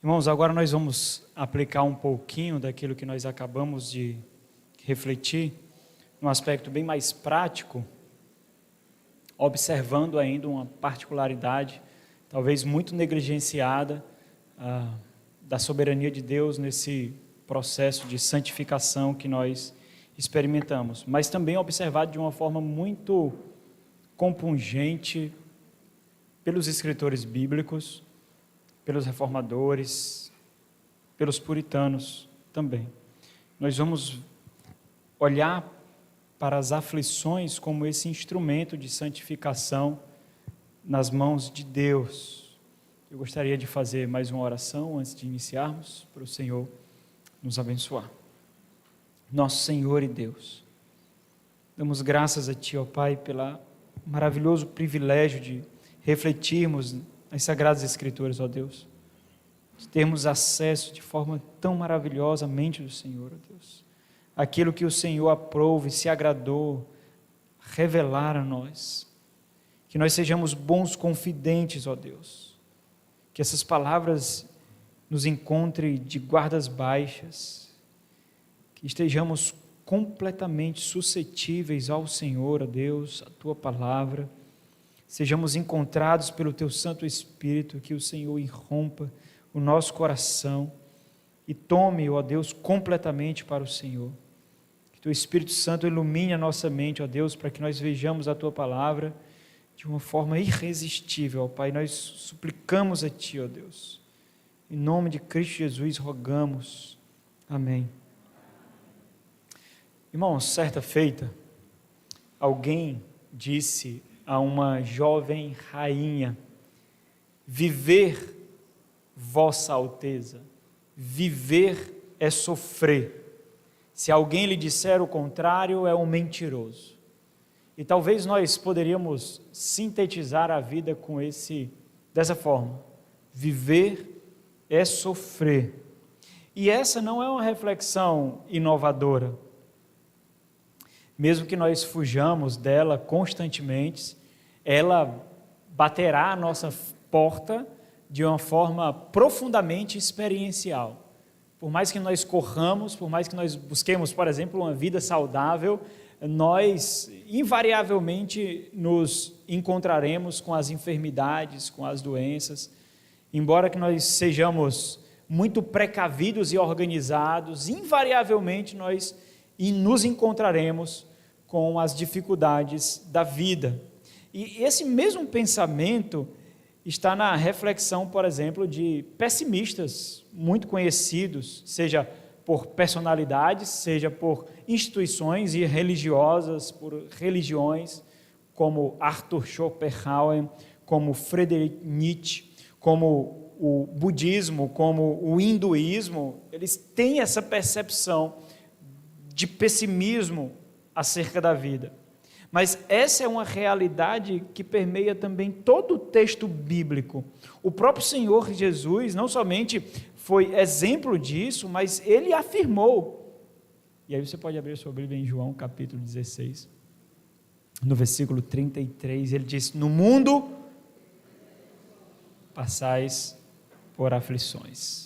Irmãos, agora nós vamos aplicar um pouquinho daquilo que nós acabamos de refletir, num aspecto bem mais prático, observando ainda uma particularidade, talvez muito negligenciada, da soberania de Deus nesse processo de santificação que nós experimentamos, mas também observado de uma forma muito compungente pelos escritores bíblicos, pelos reformadores, pelos puritanos também. Nós vamos olhar para as aflições como esse instrumento de santificação nas mãos de Deus. Eu gostaria de fazer mais uma oração antes de iniciarmos, para o Senhor nos abençoar. Nosso Senhor e Deus, damos graças a Ti, ó Pai, pelo maravilhoso privilégio de refletirmos nas Sagradas Escrituras, ó Deus, de termos acesso de forma tão maravilhosa à mente do Senhor, ó Deus, aquilo que o Senhor aprove, se agradou, revelar a nós, que nós sejamos bons confidentes, ó Deus, que essas palavras nos encontrem de guardas baixas, que estejamos completamente suscetíveis ao Senhor, ó Deus, a Tua palavra, sejamos encontrados pelo Teu Santo Espírito, que o Senhor irrompa o nosso coração e tome, ó Deus, completamente para o Senhor. Que Teu Espírito Santo ilumine a nossa mente, ó Deus, para que nós vejamos a Tua palavra de uma forma irresistível, ó Pai. Nós suplicamos a Ti, ó Deus. Em nome de Cristo Jesus rogamos. Amém. Irmãos, certa feita, alguém disse a uma jovem rainha: viver, Vossa Alteza, viver é sofrer. Se alguém lhe disser o contrário, é um mentiroso. E talvez nós poderíamos sintetizar a vida com dessa forma: viver é sofrer. E essa não é uma reflexão inovadora. Mesmo que nós fujamos dela constantemente, ela baterá a nossa porta de uma forma profundamente experiencial. Por mais que nós corramos, por mais que nós busquemos, por exemplo, uma vida saudável, nós invariavelmente nos encontraremos com as enfermidades, com as doenças. Embora que nós sejamos muito precavidos e organizados, invariavelmente nós nos encontraremos com as dificuldades da vida. E esse mesmo pensamento está na reflexão, por exemplo, de pessimistas muito conhecidos, seja por personalidades, seja por instituições e religiosas, por religiões, como Arthur Schopenhauer, como Friedrich Nietzsche, como o budismo, como o hinduísmo. Eles têm essa percepção de pessimismo acerca da vida. Mas essa é uma realidade que permeia também todo o texto bíblico. O próprio Senhor Jesus não somente foi exemplo disso, mas Ele afirmou. E aí você pode abrir a sua Bíblia em João capítulo 16, no versículo 33, Ele diz: no mundo passais por aflições.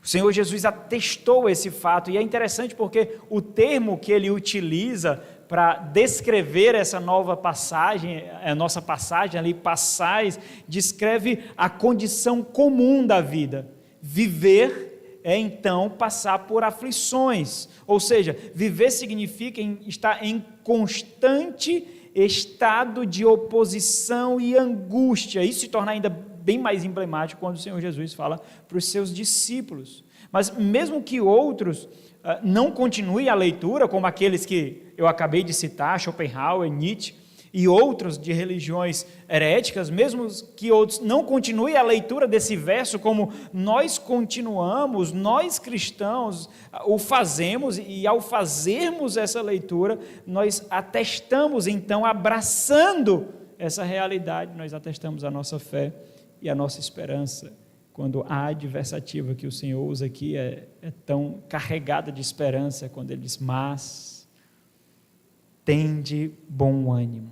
O Senhor Jesus atestou esse fato, e é interessante porque o termo que Ele utiliza para descrever essa nova passagem, a nossa passagem ali, passais, descreve a condição comum da vida. Viver é então passar por aflições, ou seja, viver significa estar em constante estado de oposição e angústia. Isso se torna ainda bem mais emblemático quando o Senhor Jesus fala para os seus discípulos. Mas mesmo que outros não continuem a leitura, como aqueles que eu acabei de citar, Schopenhauer, Nietzsche e outros de religiões heréticas, mesmo que outros não continuem a leitura desse verso, como nós continuamos, nós cristãos o fazemos, e ao fazermos essa leitura, nós atestamos então, abraçando essa realidade, nós atestamos a nossa fé e a nossa esperança, quando a adversativa que o Senhor usa aqui é tão carregada de esperança, quando Ele diz: mas tende bom ânimo.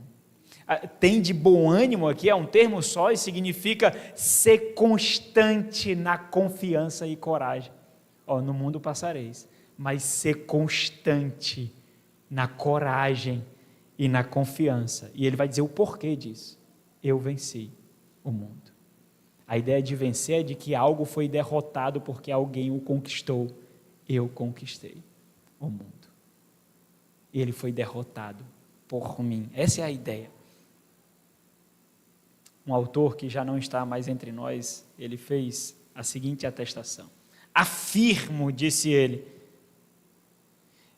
Tem de bom ânimo aqui, é um termo só e significa ser constante na confiança e coragem. No mundo passareis, mas ser constante na coragem e na confiança. E ele vai dizer o porquê disso. Eu venci o mundo. A ideia de vencer é de que algo foi derrotado porque alguém o conquistou. Eu conquistei o mundo. Ele foi derrotado por mim. Essa é a ideia. Um autor que já não está mais entre nós, ele fez a seguinte atestação. Afirmo, disse ele,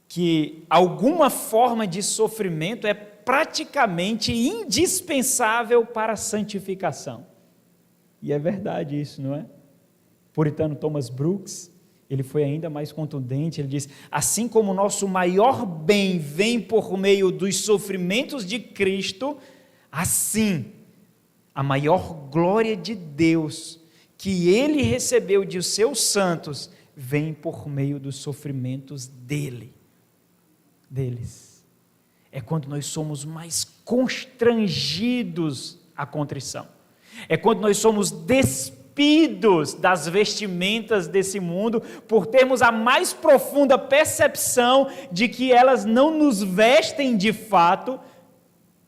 que alguma forma de sofrimento é praticamente indispensável para a santificação. E é verdade isso, não é? O puritano Thomas Brooks, ele foi ainda mais contundente, ele diz, assim como o nosso maior bem vem por meio dos sofrimentos de Cristo, assim, a maior glória de Deus que ele recebeu de seus santos vem por meio dos sofrimentos deles. É quando nós somos mais constrangidos à contrição. É quando nós somos despidos das vestimentas desse mundo por termos a mais profunda percepção de que elas não nos vestem de fato,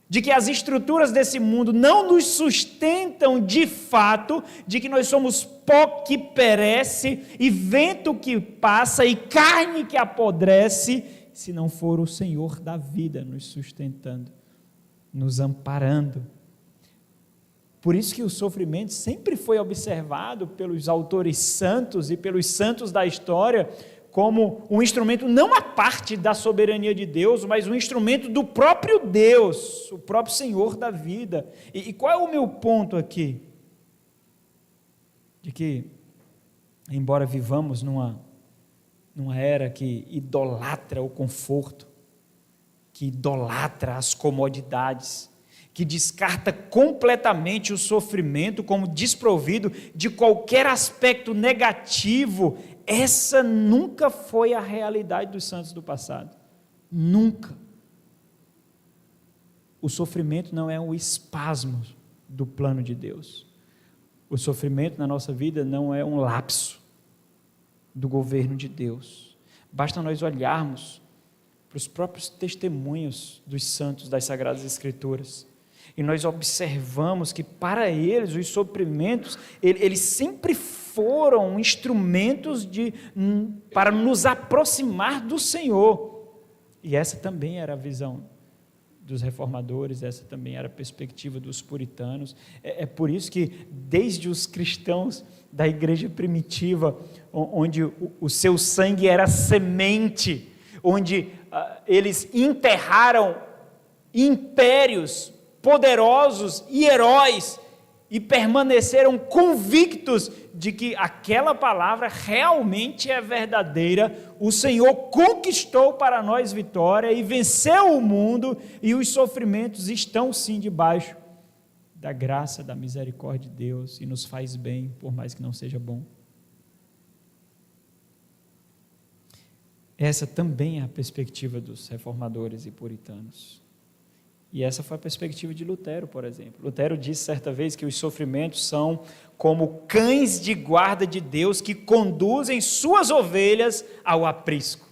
de que as estruturas desse mundo não nos sustentam de fato, de que nós somos pó que perece e vento que passa e carne que apodrece, se não for o Senhor da vida nos sustentando, nos amparando. Por isso que o sofrimento sempre foi observado pelos autores santos e pelos santos da história como um instrumento não à parte da soberania de Deus, mas um instrumento do próprio Deus, o próprio Senhor da vida. E qual é o meu ponto aqui? De que, embora vivamos numa era que idolatra o conforto, que idolatra as comodidades, que descarta completamente o sofrimento como desprovido de qualquer aspecto negativo, essa nunca foi a realidade dos santos do passado. Nunca. O sofrimento não é um espasmo do plano de Deus. O sofrimento na nossa vida não é um lapso do governo de Deus. Basta nós olharmos para os próprios testemunhos dos santos das Sagradas Escrituras e nós observamos que para eles os sofrimentos, eles sempre foram instrumentos para nos aproximar do Senhor. E essa também era a visão dos reformadores, essa também era a perspectiva dos puritanos. É por isso que desde os cristãos da igreja primitiva, onde o seu sangue era semente, onde eles enterraram impérios poderosos e heróis e permaneceram convictos de que aquela palavra realmente é verdadeira, o Senhor conquistou para nós vitória e venceu o mundo, e os sofrimentos estão sim debaixo da graça, da misericórdia de Deus, e nos faz bem, por mais que não seja bom. Essa também é a perspectiva dos reformadores e puritanos. E essa foi a perspectiva de Lutero, por exemplo. Lutero disse certa vez que os sofrimentos são como cães de guarda de Deus que conduzem suas ovelhas ao aprisco.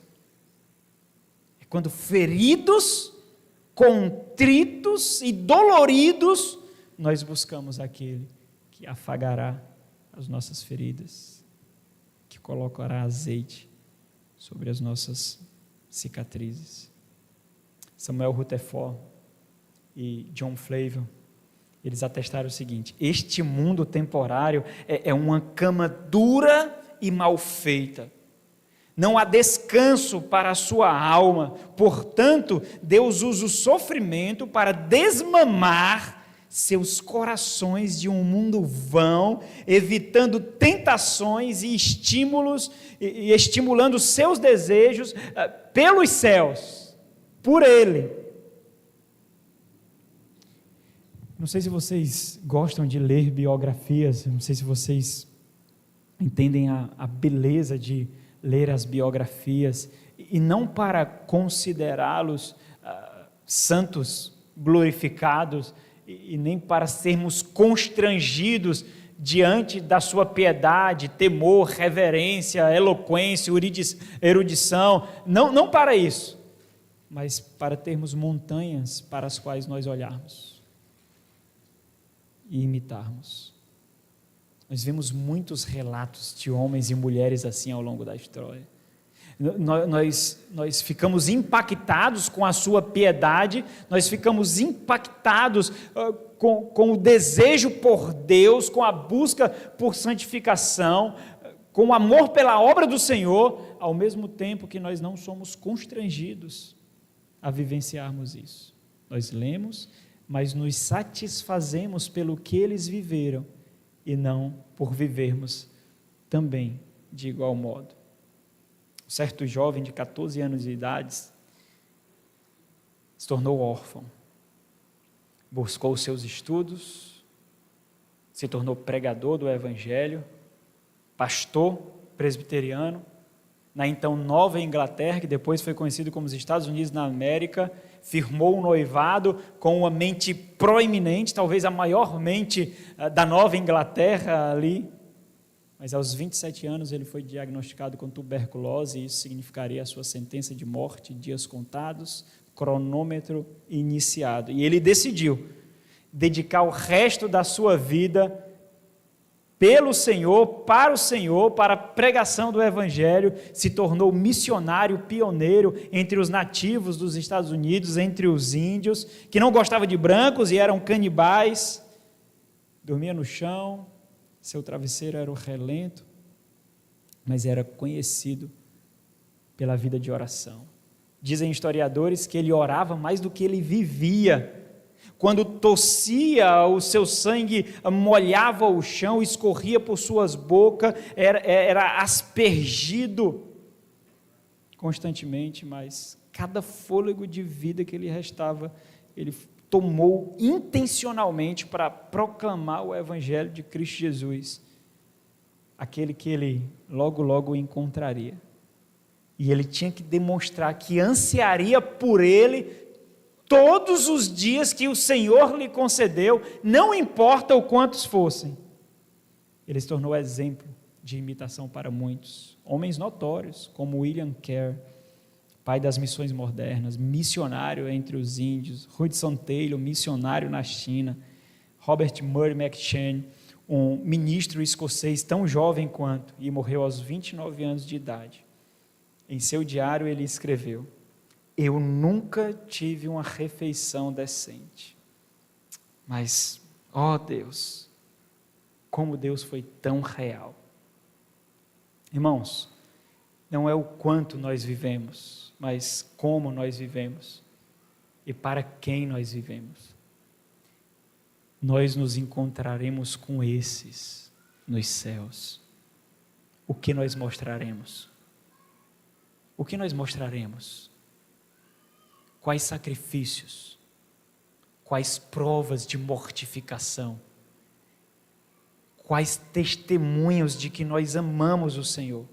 É quando feridos, contritos e doloridos, nós buscamos aquele que afagará as nossas feridas, que colocará azeite sobre as nossas cicatrizes. Samuel Rutherford e John Flavel, eles atestaram o seguinte: este mundo temporário é uma cama dura e mal feita, não há descanso para a sua alma, portanto, Deus usa o sofrimento para desmamar seus corações de um mundo vão, evitando tentações e estímulos, e estimulando seus desejos pelos céus, por Ele. Não sei se vocês gostam de ler biografias, não sei se vocês entendem a beleza de ler as biografias, e não para considerá-los santos glorificados e nem para sermos constrangidos diante da sua piedade, temor, reverência, eloquência, erudição, não para isso, mas para termos montanhas para as quais nós olharmos e imitarmos. Nós vemos muitos relatos de homens e mulheres assim ao longo da história. Nós ficamos impactados com a sua piedade, nós ficamos impactados com o desejo por Deus, com a busca por santificação, com o amor pela obra do Senhor, ao mesmo tempo que nós não somos constrangidos a vivenciarmos isso. Nós lemos, mas nos satisfazemos pelo que eles viveram e não por vivermos também de igual modo. Um certo jovem de 14 anos de idade se tornou órfão, buscou os seus estudos, se tornou pregador do Evangelho, pastor presbiteriano, na então Nova Inglaterra, que depois foi conhecido como os Estados Unidos da América, firmou um noivado com uma mente proeminente, talvez a maior mente da Nova Inglaterra ali, mas aos 27 anos ele foi diagnosticado com tuberculose e isso significaria a sua sentença de morte, dias contados, cronômetro iniciado. E ele decidiu dedicar o resto da sua vida pelo Senhor, para a pregação do Evangelho, se tornou missionário pioneiro entre os nativos dos Estados Unidos, entre os índios, que não gostavam de brancos e eram canibais, dormia no chão, seu travesseiro era o relento, mas era conhecido pela vida de oração. Dizem historiadores que ele orava mais do que ele vivia. Quando tossia, o seu sangue molhava o chão, escorria por suas bocas, era aspergido constantemente, mas cada fôlego de vida que lhe restava, ele tomou intencionalmente para proclamar o Evangelho de Cristo Jesus, aquele que ele logo encontraria. E ele tinha que demonstrar que ansiaria por ele todos os dias que o Senhor lhe concedeu, não importa o quantos fossem. Ele se tornou exemplo de imitação para muitos, homens notórios, como William Carey, pai das missões modernas, missionário entre os índios, Hudson Taylor, missionário na China, Robert Murray McCheyne, um ministro escocês tão jovem quanto, e morreu aos 29 anos de idade. Em seu diário ele escreveu: eu nunca tive uma refeição decente, mas, ó Deus, como Deus foi tão real. Irmãos, não é o quanto nós vivemos, mas como nós vivemos e para quem nós vivemos. Nós nos encontraremos com esses nos céus. O que nós mostraremos? O que nós mostraremos? Quais sacrifícios? Quais provas de mortificação? Quais testemunhos de que nós amamos o Senhor?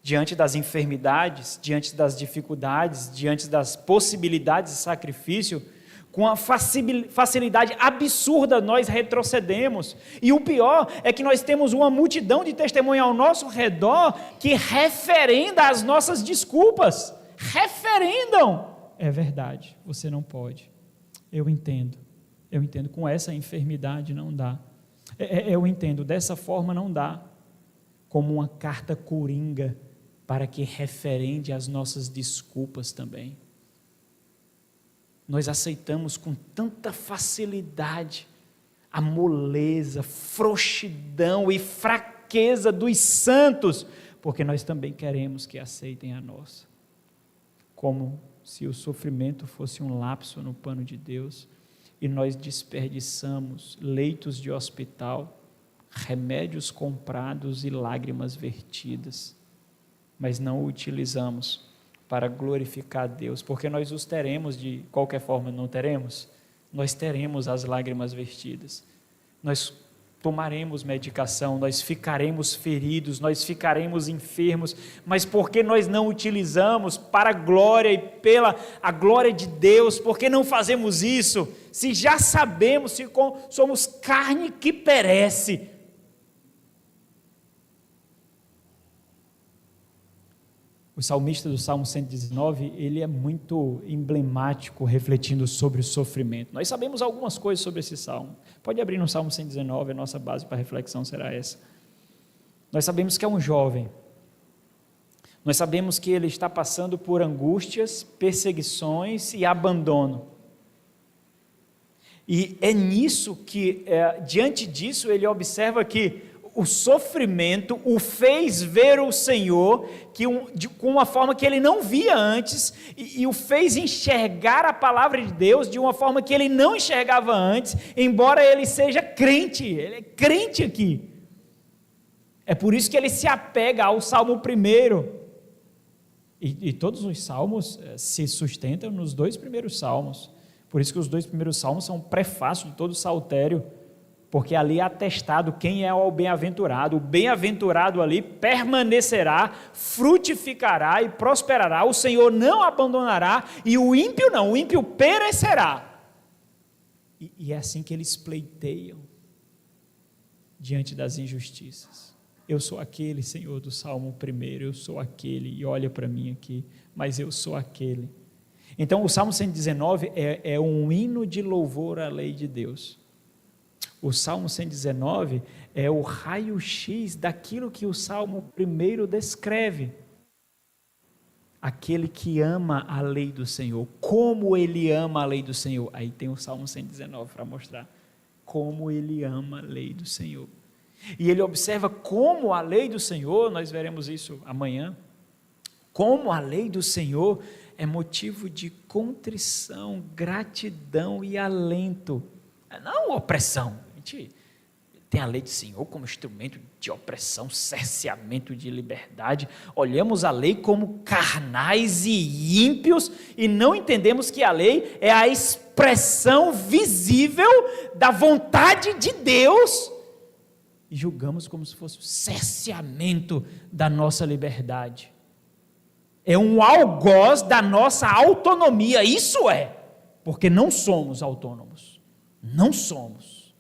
Diante das enfermidades, diante das dificuldades, diante das possibilidades de sacrifício, com a facilidade absurda nós retrocedemos. E o pior é que nós temos uma multidão de testemunhas ao nosso redor que referenda as nossas desculpas. Referendam. É verdade, você não pode. Eu entendo, com essa enfermidade não dá. Eu entendo, dessa forma não dá. Como uma carta coringa para que referende as nossas desculpas também. Nós aceitamos com tanta facilidade a moleza, frouxidão e fraqueza dos santos, porque nós também queremos que aceitem a nossa. Como se o sofrimento fosse um lapso no plano de Deus, e nós desperdiçamos leitos de hospital, remédios comprados e lágrimas vertidas, mas não o utilizamos para glorificar a Deus, porque nós os teremos de qualquer forma, não teremos? Nós teremos as lágrimas vertidas, nós tomaremos medicação, nós ficaremos feridos, nós ficaremos enfermos, mas porque nós não utilizamos para a glória e pela a glória de Deus, porque não fazemos isso? Se já sabemos, se somos carne que perece. O salmista do Salmo 119, ele é muito emblemático, refletindo sobre o sofrimento. Nós sabemos algumas coisas sobre esse salmo. Pode abrir no Salmo 119, a nossa base para reflexão será essa. Nós sabemos que é um jovem. Nós sabemos que ele está passando por angústias, perseguições e abandono. E é nisso que, diante disso, ele observa que o sofrimento o fez ver o Senhor com uma forma que ele não via antes e o fez enxergar a palavra de Deus de uma forma que ele não enxergava antes, embora ele seja crente, ele é crente aqui. É por isso que ele se apega ao Salmo 1. E todos os salmos se sustentam nos 2 primeiros salmos. Por isso que os 2 primeiros salmos são um prefácio de todo o saltério, porque ali é atestado quem é o bem-aventurado. O bem-aventurado ali permanecerá, frutificará e prosperará. O Senhor não abandonará e o ímpio não, o ímpio perecerá. E é assim que eles pleiteiam diante das injustiças. Eu sou aquele, Senhor, do Salmo 1, eu sou aquele, e olha para mim aqui, mas eu sou aquele. Então o Salmo 119 é um hino de louvor à lei de Deus. O Salmo 119 é o raio-x daquilo que o Salmo 1 descreve. Aquele que ama a lei do Senhor. Como ele ama a lei do Senhor. Aí tem o Salmo 119 para mostrar como ele ama a lei do Senhor. E ele observa como a lei do Senhor, nós veremos isso amanhã, como a lei do Senhor é motivo de contrição, gratidão e alento. Não opressão. A gente tem a lei do Senhor como instrumento de opressão, cerceamento de liberdade. Olhamos a lei como carnais e ímpios e não entendemos que a lei é a expressão visível da vontade de Deus e julgamos como se fosse o cerceamento da nossa liberdade. É um algoz da nossa autonomia, isso é, porque não somos autônomos. Não somos,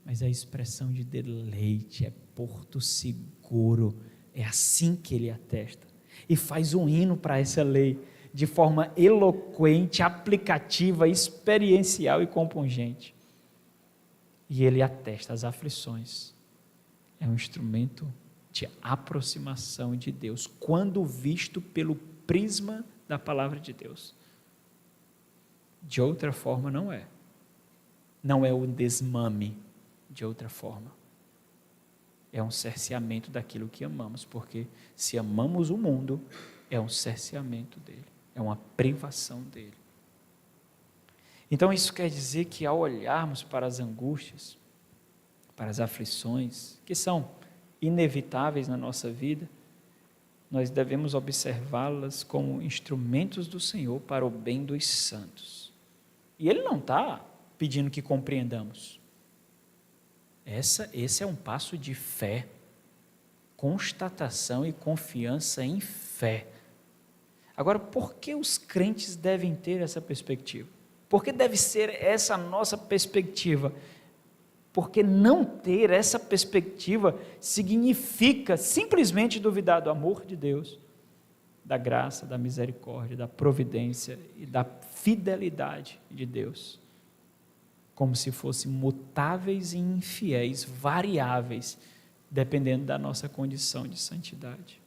mas a expressão de deleite, é porto seguro, é assim que ele atesta, e faz um hino para essa lei, de forma eloquente, aplicativa, experiencial e compungente, e ele atesta as aflições, é um instrumento de aproximação de Deus, quando visto pelo prisma da palavra de Deus, de outra forma não é. Não é um desmame, de outra forma. É um cerceamento daquilo que amamos, porque se amamos o mundo, é um cerceamento dele, é uma privação dele. Então isso quer dizer que ao olharmos para as angústias, para as aflições, que são inevitáveis na nossa vida, nós devemos observá-las como instrumentos do Senhor para o bem dos santos. E ele não está pedindo que compreendamos. Esse é um passo de fé, constatação e confiança em fé. Agora, por que os crentes devem ter essa perspectiva? Por que deve ser essa a nossa perspectiva? Porque não ter essa perspectiva significa simplesmente duvidar do amor de Deus, da graça, da misericórdia, da providência e da fidelidade de Deus, como se fossem mutáveis e infiéis, variáveis, dependendo da nossa condição de santidade.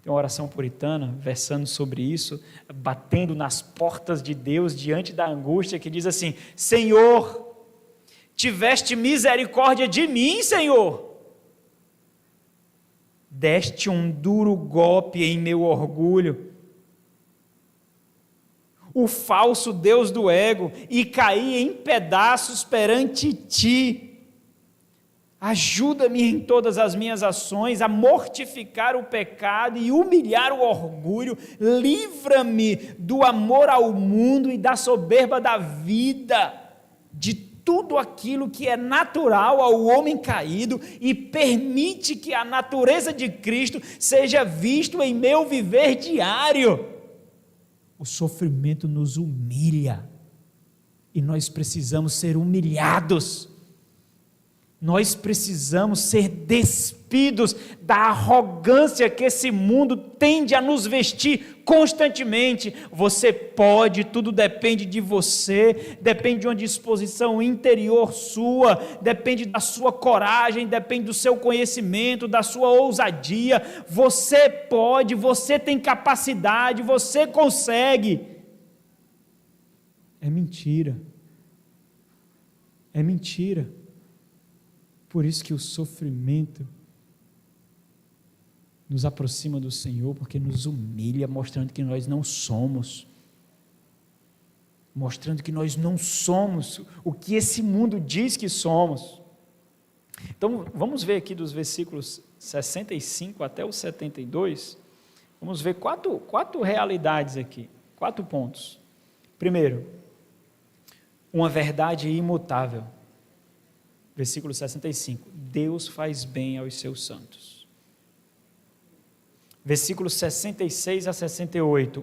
Tem uma oração puritana, versando sobre isso, batendo nas portas de Deus, diante da angústia, que diz assim: Senhor, tiveste misericórdia de mim, Senhor. Deste um duro golpe em meu orgulho, o falso Deus do ego, e caí em pedaços perante ti. Ajuda-me em todas as minhas ações a mortificar o pecado e humilhar o orgulho. Livra-me do amor ao mundo e da soberba da vida. De tudo aquilo que é natural ao homem caído e permite que a natureza de Cristo seja visto em meu viver diário. O sofrimento nos humilha e nós precisamos ser humilhados. Nós precisamos ser despidos da arrogância que esse mundo tende a nos vestir constantemente. Você pode, tudo depende de você, depende de uma disposição interior sua, depende da sua coragem, depende do seu conhecimento, da sua ousadia. Você pode, você tem capacidade, você consegue. É mentira. É mentira. Por isso que o sofrimento nos aproxima do Senhor, porque nos humilha, mostrando que nós não somos. Mostrando que nós não somos o que esse mundo diz que somos. Então, vamos ver aqui dos versículos 65 até o 72, vamos ver quatro realidades aqui, 4 pontos. Primeiro, uma verdade imutável. Versículo 65, Deus faz bem aos seus santos. Versículos 66 a 68,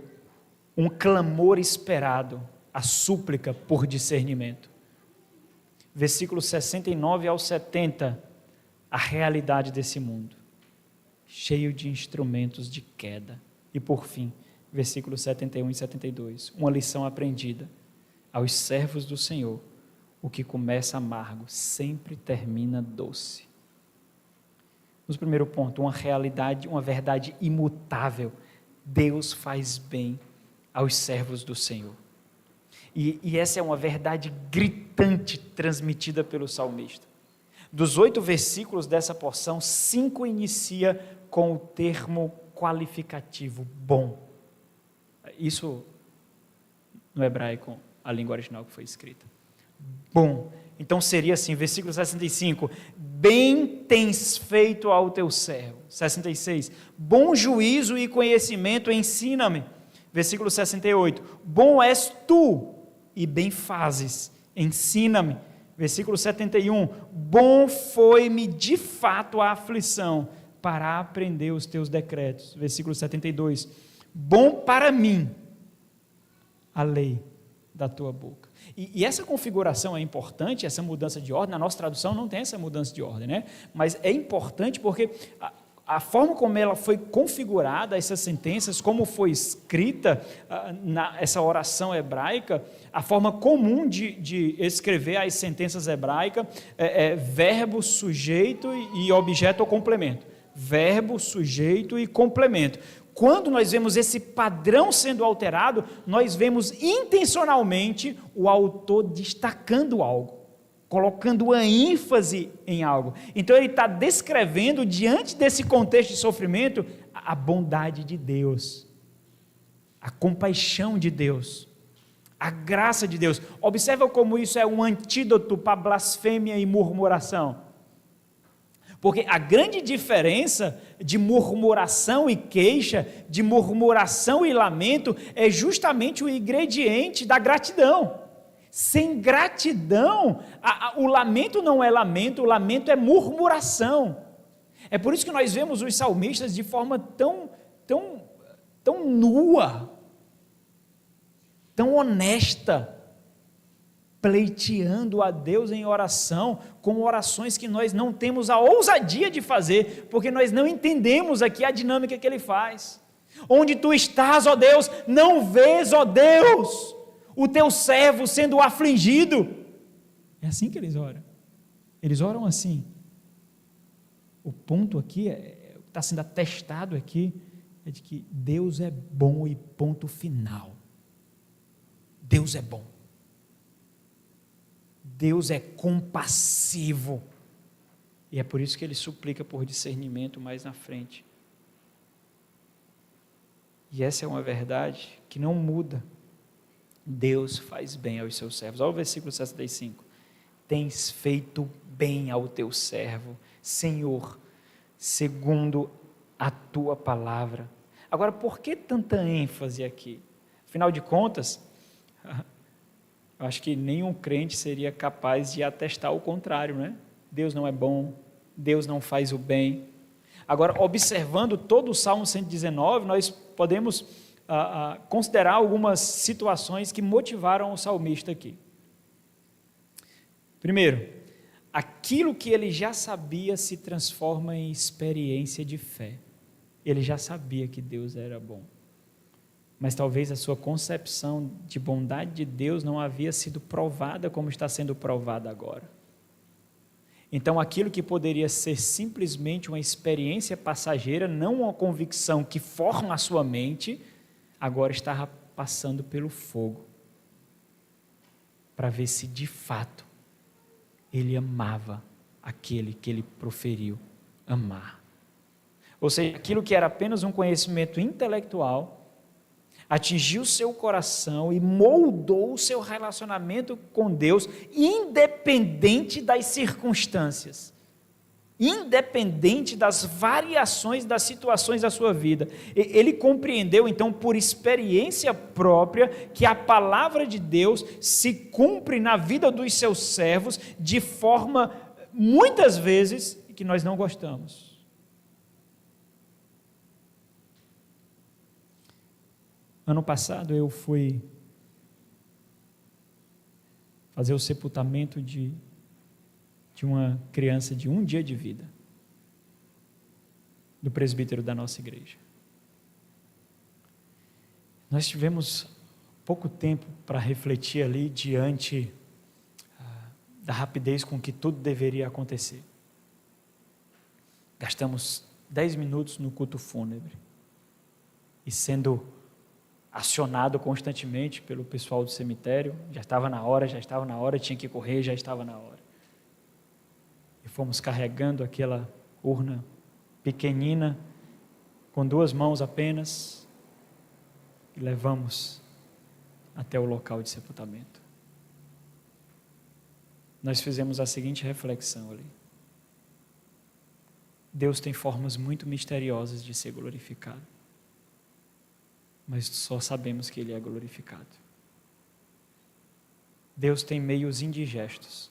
um clamor esperado, a súplica por discernimento. Versículos 69 ao 70, a realidade desse mundo, cheio de instrumentos de queda. E por fim, versículos 71 e 72, uma lição aprendida aos servos do Senhor. O que começa amargo sempre termina doce. No primeiro ponto, uma realidade, uma verdade imutável. Deus faz bem aos servos do Senhor. E essa é uma verdade gritante transmitida pelo salmista. Dos 8 versículos dessa porção, 5 inicia com o termo qualificativo bom. Isso no hebraico, a língua original que foi escrita. Bom, então seria assim, versículo 65, bem tens feito ao teu servo. 66, bom juízo e conhecimento ensina-me. Versículo 68, bom és tu e bem fazes, ensina-me. Versículo 71, bom foi-me de fato a aflição para aprender os teus decretos. Versículo 72, bom para mim a lei da tua boca. E essa configuração é importante, essa mudança de ordem. Na nossa tradução não tem essa mudança de ordem, né? Mas é importante porque a forma como ela foi configurada, essas sentenças, como foi escrita essa oração hebraica, a forma comum de escrever as sentenças hebraicas é verbo, sujeito e objeto ou complemento. Verbo, sujeito e complemento. Quando nós vemos esse padrão sendo alterado, nós vemos intencionalmente o autor destacando algo, colocando a ênfase em algo. Então ele está descrevendo, diante desse contexto de sofrimento, a bondade de Deus, a compaixão de Deus, a graça de Deus. Observa como isso é um antídoto para blasfêmia e murmuração. Porque a grande diferença de murmuração e queixa, de murmuração e lamento, é justamente o ingrediente da gratidão. Sem gratidão, o lamento não é lamento, o lamento é murmuração. É por isso que nós vemos os salmistas de forma tão nua, tão honesta, pleiteando a Deus em oração, com orações que nós não temos a ousadia de fazer, porque nós não entendemos aqui a dinâmica que ele faz. Onde tu estás, ó Deus, não vês, ó Deus, o teu servo sendo afligido. É assim que eles oram. Eles oram assim. O ponto aqui, está sendo atestado aqui, é de que Deus é bom e ponto final. Deus é bom. Deus é compassivo, e é por isso que ele suplica por discernimento mais na frente. E essa é uma verdade que não muda. Deus faz bem aos seus servos. Olha o versículo 65. Tens feito bem ao teu servo, Senhor, segundo a tua palavra. Agora, por que tanta ênfase aqui? Afinal de contas, Eu acho que nenhum crente seria capaz de atestar o contrário, né? Deus não é bom, Deus não faz o bem. Agora, observando todo o Salmo 119, nós podemos considerar algumas situações que motivaram o salmista aqui. Primeiro, aquilo que ele já sabia se transforma em experiência de fé. Ele já sabia que Deus era bom, mas talvez a sua concepção de bondade de Deus não havia sido provada como está sendo provada agora. Então, aquilo que poderia ser simplesmente uma experiência passageira, não uma convicção que forma a sua mente, agora estava passando pelo fogo, para ver se de fato ele amava aquele que ele proferiu amar. Ou seja, aquilo que era apenas um conhecimento intelectual, atingiu seu coração e moldou o seu relacionamento com Deus, independente das circunstâncias, independente das variações das situações da sua vida. Ele compreendeu, então, por experiência própria, que a palavra de Deus se cumpre na vida dos seus servos de forma, muitas vezes, que nós não gostamos. Ano passado eu fui fazer o sepultamento de uma criança de 1 dia de vida, do presbítero da nossa igreja. Nós tivemos pouco tempo para refletir ali diante da rapidez com que tudo deveria acontecer. Gastamos 10 minutos no culto fúnebre e sendo acionado constantemente pelo pessoal do cemitério, já estava na hora, tinha que correr, já estava na hora. E fomos carregando aquela urna pequenina, com 2 mãos apenas, e levamos até o local de sepultamento. Nós fizemos a seguinte reflexão ali: Deus tem formas muito misteriosas de ser glorificado, mas só sabemos que Ele é glorificado. Deus tem meios indigestos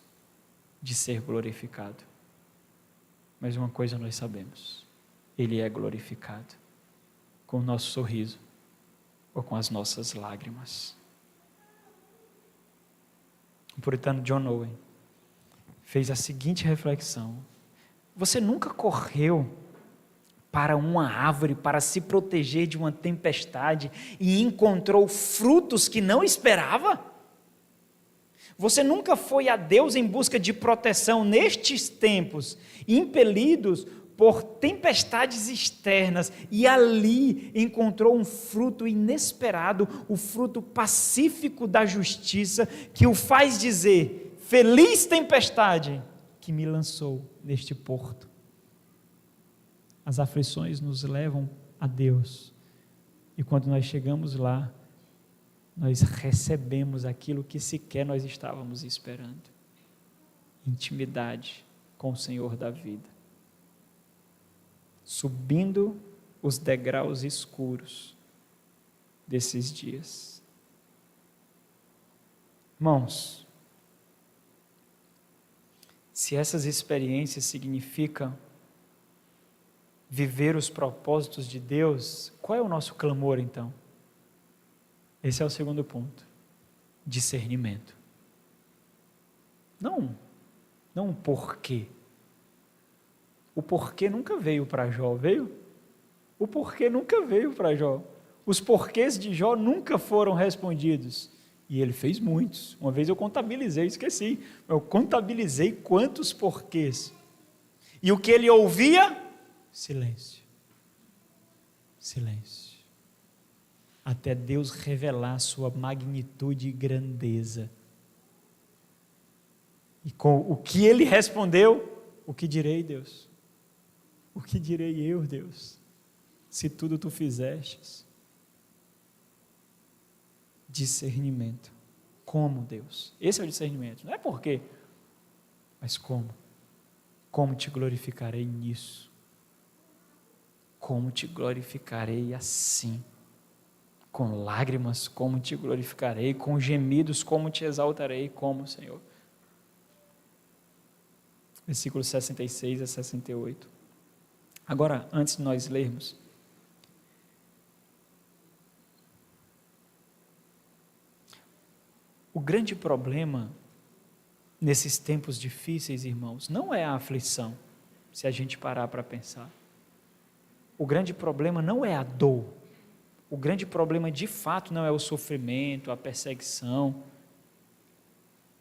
de ser glorificado, mas uma coisa nós sabemos: Ele é glorificado com o nosso sorriso ou com as nossas lágrimas. O puritano John Owen fez a seguinte reflexão: você nunca correu para uma árvore para se proteger de uma tempestade e encontrou frutos que não esperava? Você nunca foi a Deus em busca de proteção nestes tempos, impelidos por tempestades externas, e ali encontrou um fruto inesperado, o fruto pacífico da justiça, que o faz dizer: feliz tempestade que me lançou neste porto. As aflições nos levam a Deus, e quando nós chegamos lá, nós recebemos aquilo que sequer nós estávamos esperando: intimidade com o Senhor da vida, subindo os degraus escuros desses dias. Irmãos, se essas experiências significam viver os propósitos de Deus, qual é o nosso clamor então? Esse é o segundo ponto: discernimento. Não o porquê. O porquê nunca veio para Jó, veio? O porquê nunca veio para Jó. Os porquês de Jó nunca foram respondidos. E ele fez muitos. Uma vez eu contabilizei, esqueci. Eu contabilizei quantos porquês. E o que ele ouvia? Silêncio. Silêncio. Até Deus revelar sua magnitude e grandeza. E com o que ele respondeu: o que direi, Deus? O que direi eu, Deus, se tudo tu fizestes? Discernimento. Como, Deus? Esse é o discernimento. Não é por quê, mas como. Como te glorificarei nisso? Como te glorificarei assim? Com lágrimas, como te glorificarei, com gemidos, como te exaltarei, como, Senhor. Versículos 66 a 68. Agora, antes de nós lermos, o grande problema nesses tempos difíceis, irmãos, não é a aflição, se a gente parar para pensar. O grande problema não é a dor. O grande problema, de fato, não é o sofrimento, a perseguição,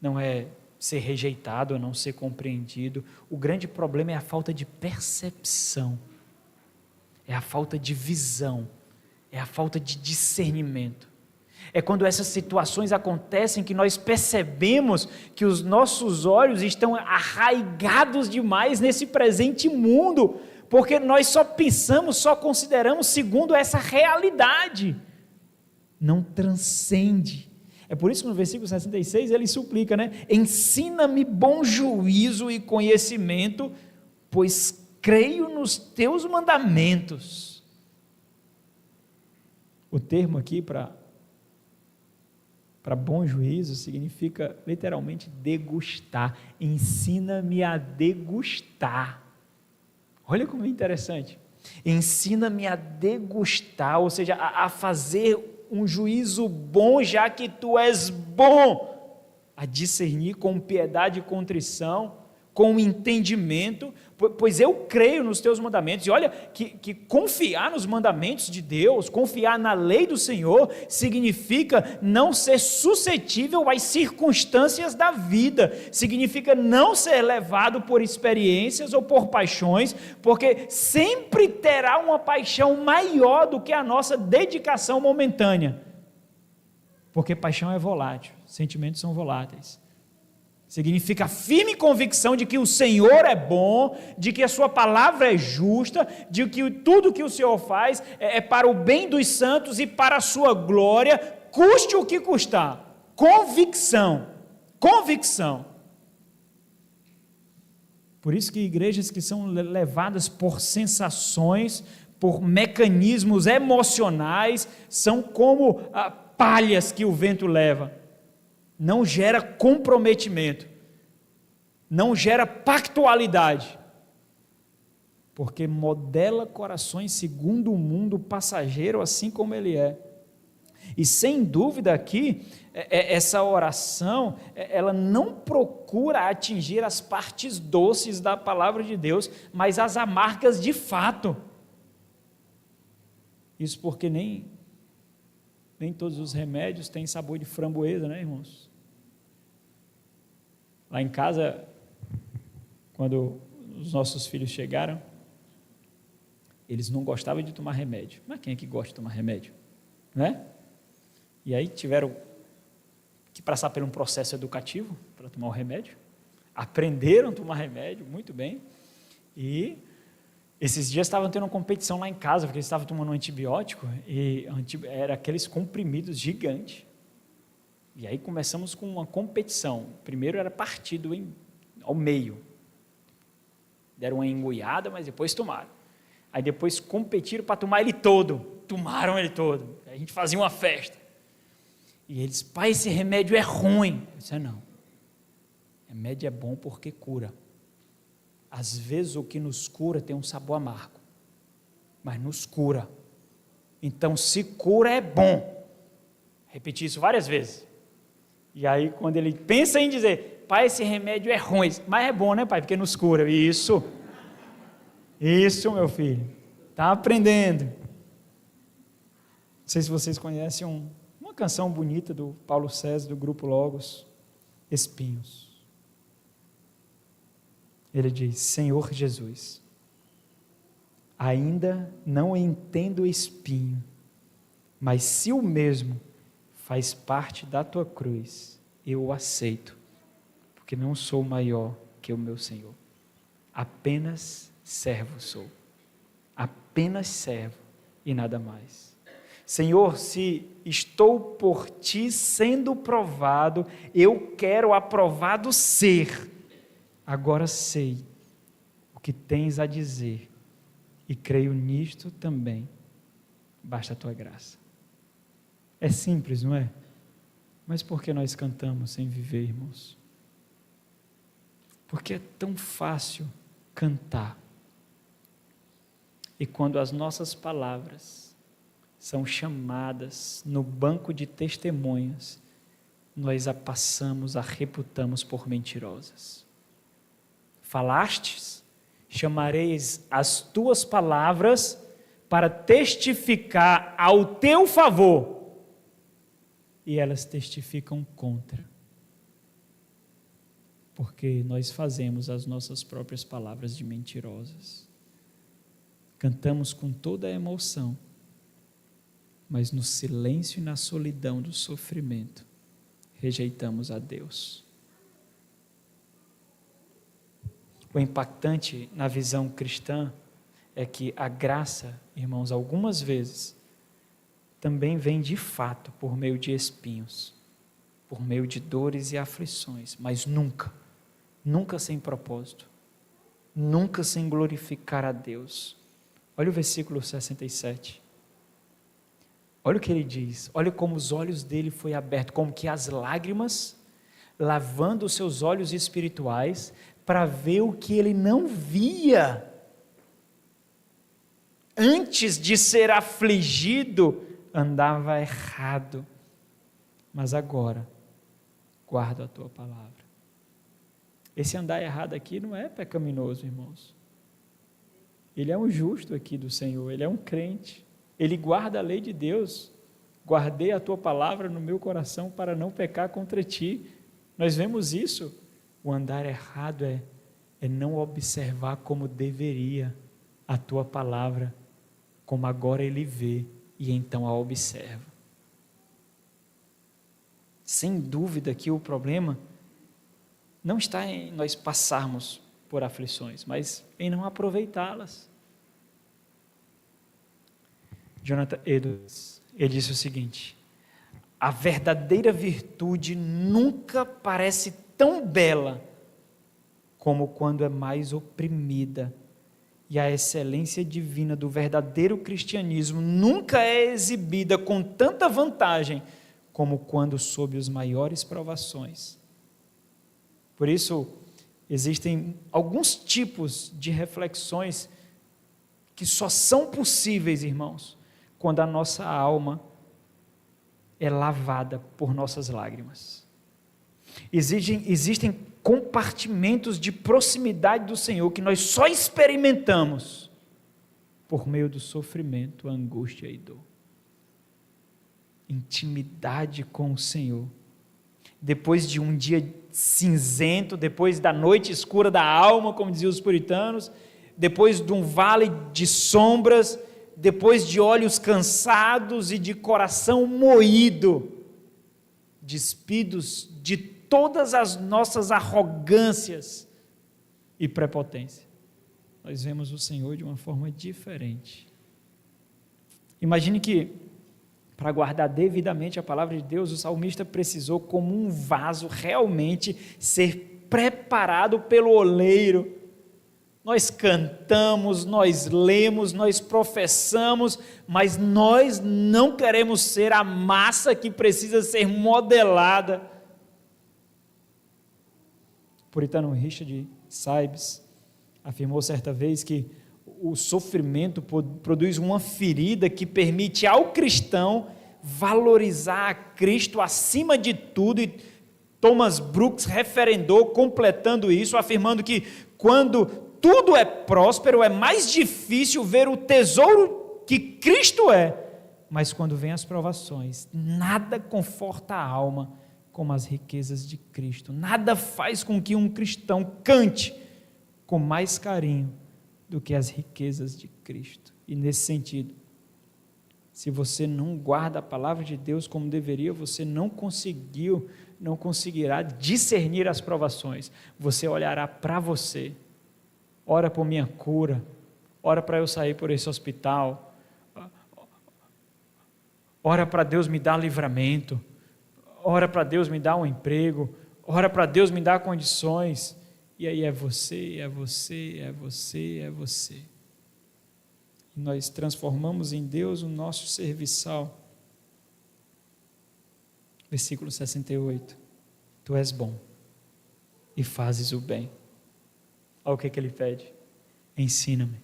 não é ser rejeitado ou não ser compreendido. O grande problema é a falta de percepção, é a falta de visão, é a falta de discernimento. É quando essas situações acontecem que nós percebemos que os nossos olhos estão arraigados demais nesse presente mundo, porque nós só pensamos, só consideramos segundo essa realidade, não transcende. É por isso que no versículo 66 ele suplica, ensina-me bom juízo e conhecimento, pois creio nos teus mandamentos. O termo aqui para bom juízo significa literalmente degustar. Ensina-me a degustar. Olha como é interessante. Ensina-me a degustar, ou seja, a fazer um juízo bom, já que tu és bom, a discernir com piedade e contrição, com entendimento, pois eu creio nos teus mandamentos. E olha que confiar nos mandamentos de Deus, confiar na lei do Senhor, significa não ser suscetível às circunstâncias da vida, significa não ser levado por experiências ou por paixões, porque sempre terá uma paixão maior do que a nossa dedicação momentânea, porque paixão é volátil, sentimentos são voláteis. Significa a firme convicção de que o Senhor é bom, de que a sua palavra é justa, de que tudo que o Senhor faz é para o bem dos santos e para a sua glória, custe o que custar. Convicção. Por isso que igrejas que são levadas por sensações, por mecanismos emocionais, são como palhas que o vento leva. Não gera comprometimento, não gera pactualidade, porque modela corações segundo o mundo passageiro, assim como ele é. E sem dúvida aqui, essa oração, ela não procura atingir as partes doces da palavra de Deus, mas as amargas de fato. Isso porque nem todos os remédios têm sabor de framboesa, né, irmãos? Lá em casa, quando os nossos filhos chegaram, eles não gostavam de tomar remédio. Mas quem é que gosta de tomar remédio? Né? E aí tiveram que passar por um processo educativo para tomar o remédio. Aprenderam a tomar remédio, muito bem. E esses dias estavam tendo uma competição lá em casa, porque eles estavam tomando um antibiótico, e era aqueles comprimidos gigantes. E aí começamos com uma competição. Primeiro era partido ao meio. Deram uma engoiada, mas depois tomaram. Aí depois competiram para tomar ele todo. Tomaram ele todo. A gente fazia uma festa. E eles, pai, esse remédio é ruim. Eu disse, não. Remédio é bom porque cura. Às vezes o que nos cura tem um sabor amargo. Mas nos cura. Então, se cura é bom. Repeti isso várias vezes. E aí, quando ele pensa em dizer, pai, esse remédio é ruim, mas é bom, né, pai, porque nos cura. Isso, meu filho, está aprendendo. Não sei se vocês conhecem uma canção bonita do Paulo César, do Grupo Logos, Espinhos. Ele diz, Senhor Jesus, ainda não entendo o espinho, mas se o mesmo faz parte da tua cruz, eu o aceito, porque não sou maior que o meu Senhor, apenas servo sou, apenas servo e nada mais. Senhor, se estou por ti sendo provado, eu quero aprovado ser, agora sei o que tens a dizer e creio nisto também, basta a tua graça. É simples, não é? Mas por que nós cantamos sem viver, irmãos? Porque é tão fácil cantar. E quando as nossas palavras são chamadas no banco de testemunhas, nós a passamos, a reputamos por mentirosas. Falastes, chamareis as tuas palavras para testificar ao teu favor, e elas testificam contra, porque nós fazemos as nossas próprias palavras de mentirosas. Cantamos com toda a emoção, mas no silêncio e na solidão do sofrimento, rejeitamos a Deus. O impactante na visão cristã é que a graça, irmãos, algumas vezes, também vem de fato por meio de espinhos, por meio de dores e aflições, mas nunca, nunca sem propósito, nunca sem glorificar a Deus. Olha o versículo 67. Olha o que ele diz, olha como os olhos dele foi abertos, como que as lágrimas, lavando os seus olhos espirituais, para ver o que ele não via. Antes de ser afligido, andava errado, mas agora, guardo a tua palavra. Esse andar errado aqui não é pecaminoso, irmãos. Ele é um justo aqui do Senhor, ele é um crente. Ele guarda a lei de Deus. Guardei a tua palavra no meu coração para não pecar contra ti. Nós vemos isso. O andar errado é não observar como deveria a tua palavra, como agora ele vê e então a observa. Sem dúvida que o problema não está em nós passarmos por aflições, mas em não aproveitá-las. Jonathan Edwards, ele disse o seguinte: a verdadeira virtude nunca parece tão bela como quando é mais oprimida, e a excelência divina do verdadeiro cristianismo nunca é exibida com tanta vantagem como quando sob as maiores provações. Por isso, existem alguns tipos de reflexões que só são possíveis, irmãos, quando a nossa alma é lavada por nossas lágrimas. Existem compartimentos de proximidade do Senhor que nós só experimentamos por meio do sofrimento, angústia e dor. Intimidade com o Senhor. Depois de um dia cinzento, depois da noite escura da alma, como diziam os puritanos, depois de um vale de sombras, depois de olhos cansados e de coração moído, despidos de todas as nossas arrogâncias e prepotência, nós vemos o Senhor de uma forma diferente. Imagine que, para guardar devidamente a palavra de Deus, o salmista precisou, como um vaso, realmente ser preparado pelo oleiro. Nós cantamos, nós lemos, nós professamos, mas nós não queremos ser a massa que precisa ser modelada. O puritano Richard Sibbes afirmou certa vez que o sofrimento produz uma ferida que permite ao cristão valorizar a Cristo acima de tudo, e Thomas Brooks referendou, completando isso, afirmando que quando tudo é próspero, é mais difícil ver o tesouro que Cristo é, mas quando vem as provações, nada conforta a alma como as riquezas de Cristo, nada faz com que um cristão cante com mais carinho do que as riquezas de Cristo. E nesse sentido, se você não guarda a palavra de Deus como deveria, você não conseguirá discernir as provações. Você olhará para você, ora por minha cura, ora para eu sair por esse hospital, ora para Deus me dar livramento, ora para Deus me dar um emprego, ora para Deus me dar condições, e aí é você, é você, é você, é você. E nós transformamos em Deus o nosso serviçal, Versículo 68. Tu és bom e fazes o bem. Olha o que ele pede. Ensina-me.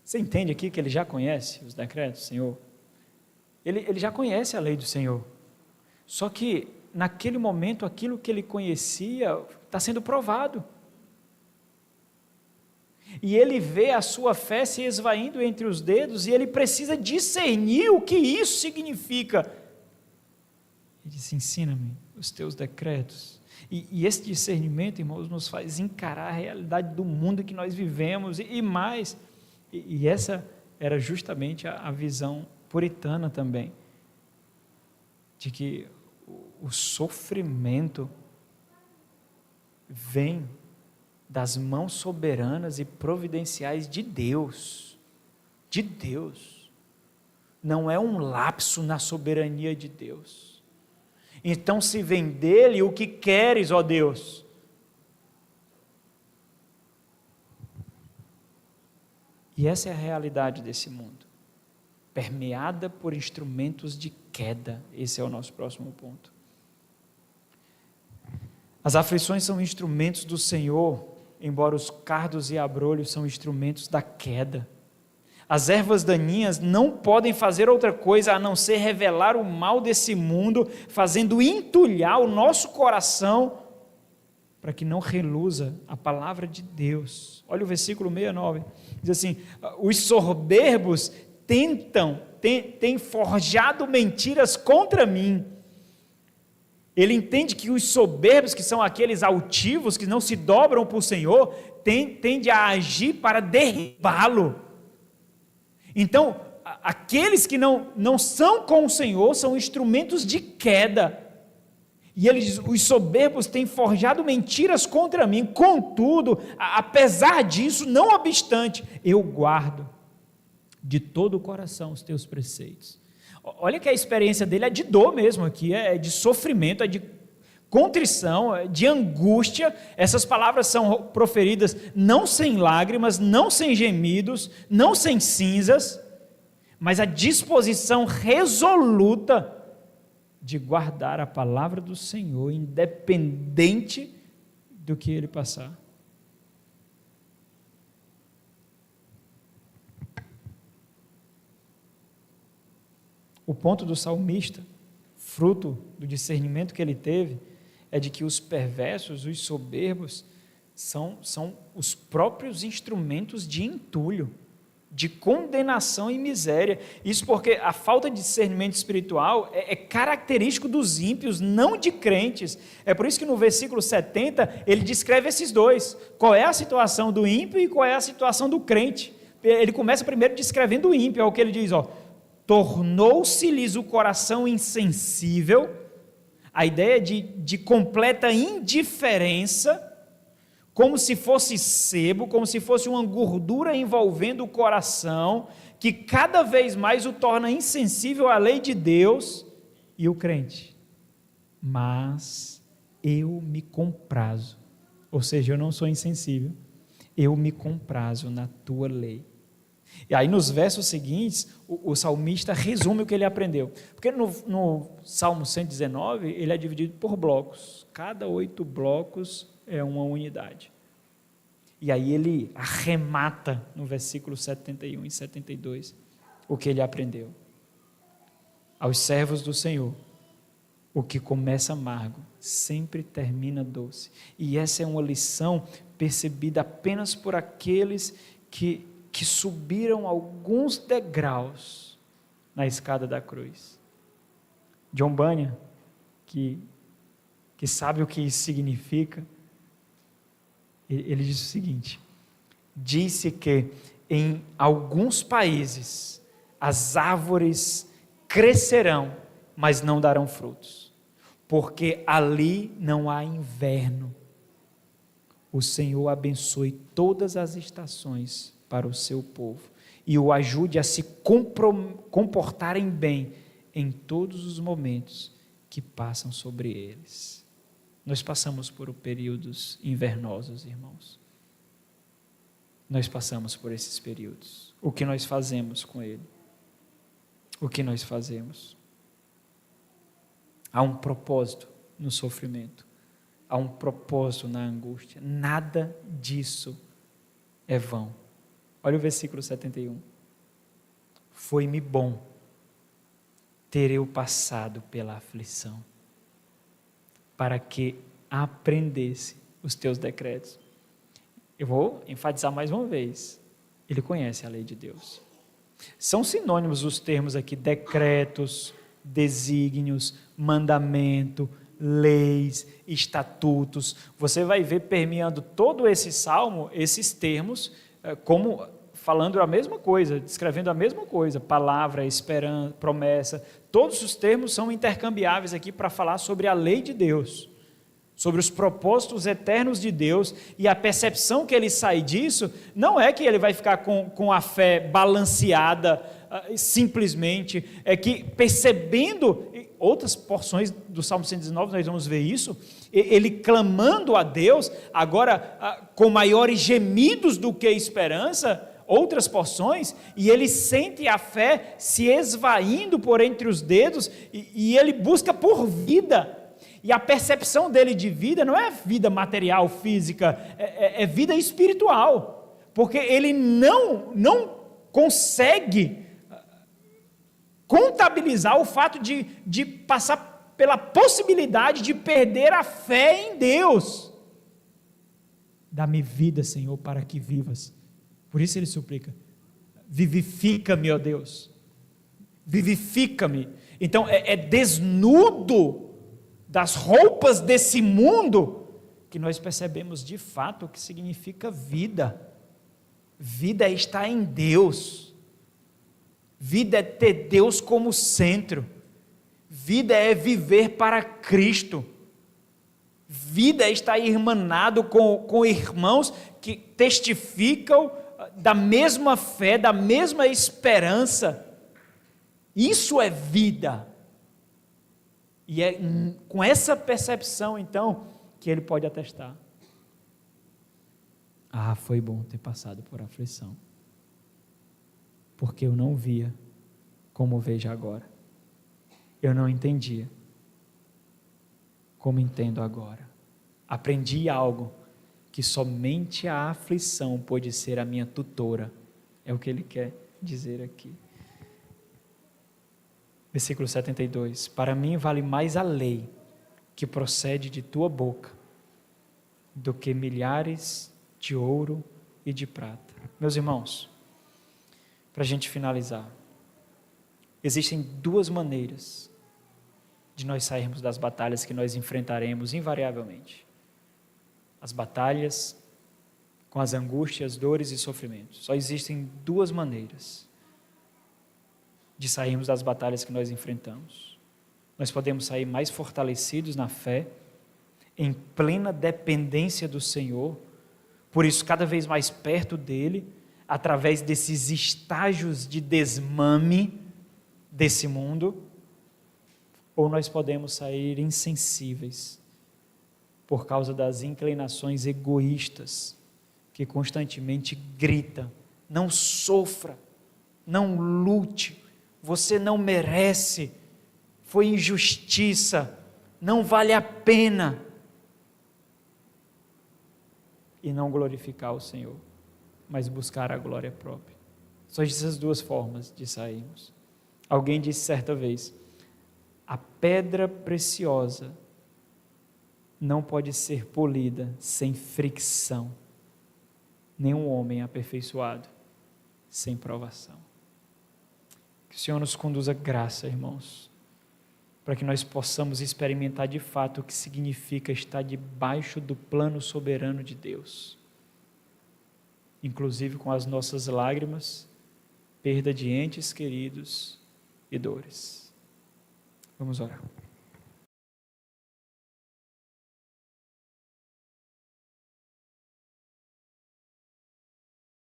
Você entende aqui que ele já conhece os decretos do Senhor? Ele já conhece a lei do Senhor. Só que, naquele momento, aquilo que ele conhecia está sendo provado. E ele vê a sua fé se esvaindo entre os dedos e ele precisa discernir o que isso significa. Ele diz, ensina-me os teus decretos. E esse discernimento, irmãos, nos faz encarar a realidade do mundo que nós vivemos e mais. E essa era justamente a visão puritana também, de que o sofrimento vem das mãos soberanas e providenciais de Deus. De Deus. Não é um lapso na soberania de Deus. Então, se vem dele, o que queres, ó Deus? E essa é a realidade desse mundo, permeada por instrumentos de queda. Esse é o nosso próximo ponto. As aflições são instrumentos do Senhor, embora os cardos e abrolhos são instrumentos da queda. As ervas daninhas não podem fazer outra coisa a não ser revelar o mal desse mundo, fazendo entulhar o nosso coração, para que não reluza a palavra de Deus. Olha o versículo 69, diz assim, os soberbos têm forjado mentiras contra mim. Ele entende que os soberbos, que são aqueles altivos, que não se dobram para o Senhor, tende a agir para derribá-lo. Então, aqueles que não são com o Senhor, são instrumentos de queda. E ele diz, os soberbos têm forjado mentiras contra mim, contudo, apesar disso, não obstante, eu guardo de todo o coração os teus preceitos. Olha que a experiência dele é de dor mesmo aqui, é de sofrimento, é de contrição, é de angústia. Essas palavras são proferidas não sem lágrimas, não sem gemidos, não sem cinzas, mas a disposição resoluta de guardar a palavra do Senhor, independente do que ele passar. O ponto do salmista, fruto do discernimento que ele teve, é de que os perversos, os soberbos, são os próprios instrumentos de entulho, de condenação e miséria. Isso porque a falta de discernimento espiritual é característico dos ímpios, não de crentes. É por isso que no versículo 70 ele descreve esses dois. Qual é a situação do ímpio e qual é a situação do crente. Ele começa primeiro descrevendo o ímpio, é o que ele diz, tornou-se-lhes o coração insensível, a ideia de completa indiferença, como se fosse sebo, como se fosse uma gordura envolvendo o coração, que cada vez mais o torna insensível à lei de Deus. E o crente, mas eu me comprazo, ou seja, eu não sou insensível, eu me comprazo na tua lei. E aí nos versos seguintes, o salmista resume o que ele aprendeu, porque no Salmo 119, ele é dividido por blocos, cada 8 blocos é uma unidade, e aí ele arremata no versículo 71 e 72, o que ele aprendeu. Aos servos do Senhor, o que começa amargo, sempre termina doce, e essa é uma lição percebida apenas por aqueles que subiram alguns degraus na escada da cruz. John Bunyan, que sabe o que isso significa, ele diz o seguinte, disse que em alguns países as árvores crescerão, mas não darão frutos, porque ali não há inverno. O Senhor abençoe todas as estações para o seu povo e o ajude a se comportarem bem em todos os momentos que passam sobre eles. Nós passamos por períodos invernosos, irmãos. Nós passamos por esses períodos. O que nós fazemos com ele? O que nós fazemos? Há um propósito no sofrimento. Há um propósito na angústia. Nada disso é vão. Olha o versículo 71. Foi-me bom ter eu passado pela aflição, para que aprendesse os teus decretos. Eu vou enfatizar mais uma vez. Ele conhece a lei de Deus. São sinônimos os termos aqui: decretos, desígnios, mandamento, leis, estatutos. Você vai ver permeando todo esse salmo, esses termos, como falando a mesma coisa, descrevendo a mesma coisa: palavra, esperança, promessa. Todos os termos são intercambiáveis aqui para falar sobre a lei de Deus, sobre os propósitos eternos de Deus, e a percepção que ele sai disso, não é que ele vai ficar com a fé balanceada, simplesmente, é que percebendo, outras porções do Salmo 119, nós vamos ver isso, ele clamando a Deus, agora com maiores gemidos do que esperança, outras porções, e ele sente a fé se esvaindo por entre os dedos, e ele busca por vida. E a percepção dele de vida não é vida material, física, é vida espiritual, porque ele não consegue contabilizar o fato de passar pela possibilidade de perder a fé em Deus. Dá-me vida, Senhor, para que vivas. Por isso ele suplica: vivifica-me, ó Deus, vivifica-me. Então é desnudo das roupas desse mundo que nós percebemos de fato o que significa vida. Vida é estar em Deus. Vida é ter Deus como centro. Vida é viver para Cristo. Vida é estar irmanado com irmãos que testificam da mesma fé, da mesma esperança. Isso é vida. E é com essa percepção, então, que ele pode atestar: foi bom ter passado por aflição, porque eu não via como vejo agora. Eu não entendia como entendo agora. Aprendi algo que somente a aflição pode ser a minha tutora. É o que ele quer dizer aqui. Versículo 72. Para mim vale mais a lei que procede de tua boca do que milhares de ouro e de prata. Meus irmãos, para a gente finalizar, existem duas maneiras de nós sairmos das batalhas que nós enfrentaremos invariavelmente. As batalhas com as angústias, dores e sofrimentos. Só existem duas maneiras de sairmos das batalhas que nós enfrentamos. Nós podemos sair mais fortalecidos na fé, em plena dependência do Senhor, por isso cada vez mais perto dele, através desses estágios de desmame desse mundo, ou nós podemos sair insensíveis por causa das inclinações egoístas que constantemente gritam: não sofra, não lute, você não merece, foi injustiça, não vale a pena. E não glorificar o Senhor, mas buscar a glória própria. Só essas duas formas de sairmos. Alguém disse certa vez: a pedra preciosa não pode ser polida sem fricção, nem um homem aperfeiçoado sem provação. Que o Senhor nos conduza graça, irmãos, para que nós possamos experimentar de fato o que significa estar debaixo do plano soberano de Deus, inclusive com as nossas lágrimas, perda de entes queridos e dores. Vamos orar.